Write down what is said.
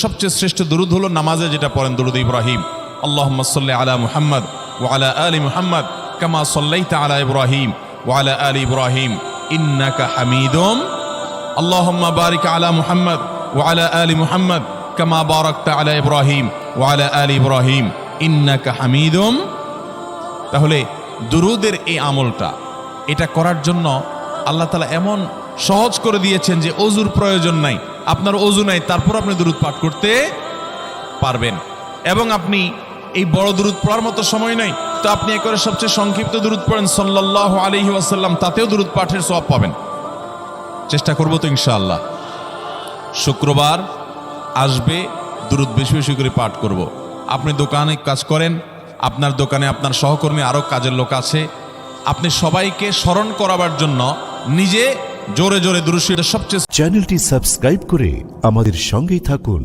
সবচেয়ে শ্রেষ্ঠ দুরূদ হলো নামাজে যেটা পড়েন দুরূদ ইব্রাহিম। আল্লাহুম্মা সাল্লি আলা মুহাম্মদ ওয়া আলা আলি মুহাম্মদ কামা সাল্লাইতা আলা ইব্রাহিম ওয়া আলা আলি ইব্রাহিম ইন্নাকা হামিদুম। আল্লাহুম্মা বারিক আলা মুহাম্মদ ওয়া আলা আলি মুহাম্মদ কামা বারাকতা আলা ইব্রাহিম ওয়া আলা আলি ইব্রাহিম ইন্নাকা হামিদুম। তাহলে দুরূদের এই আমলটা এটা করার জন্য আল্লাহ তাআলা এমন সহজ করে দিয়েছেন যে ওযুর প্রয়োজন নাই। আপনার ওযু নাই, তারপর আপনি দুরূদ পাঠ করতে পারবেন। এবং আপনি এই বড় দুরূদ পড়ার মতো সময় নাই, তো আপনি একবারে সবচেয়ে সংক্ষিপ্ত দুরূদ পড়েন সাল্লাল্লাহু আলাইহি ওয়াসাল্লাম, তাতেও দুরূদ পাঠের সওয়াব পাবেন। চেষ্টা করব তো ইনশাআল্লাহ। শুক্রবার আসবে, দুরূদ বেশি বেশি করে পাঠ করব। আপনি দোকানে কাজ করেন, আপনার দোকানে আপনার সহকর্মী আরও কাজের লোক আছে, আপনি সবাইকে স্মরণ করাবার জন্য নিজে জোরে জোরে দুরূদ শরীফ সবচেয়ে চ্যানেলটি সাবস্ক্রাইব করে আমাদের সঙ্গেই থাকুন।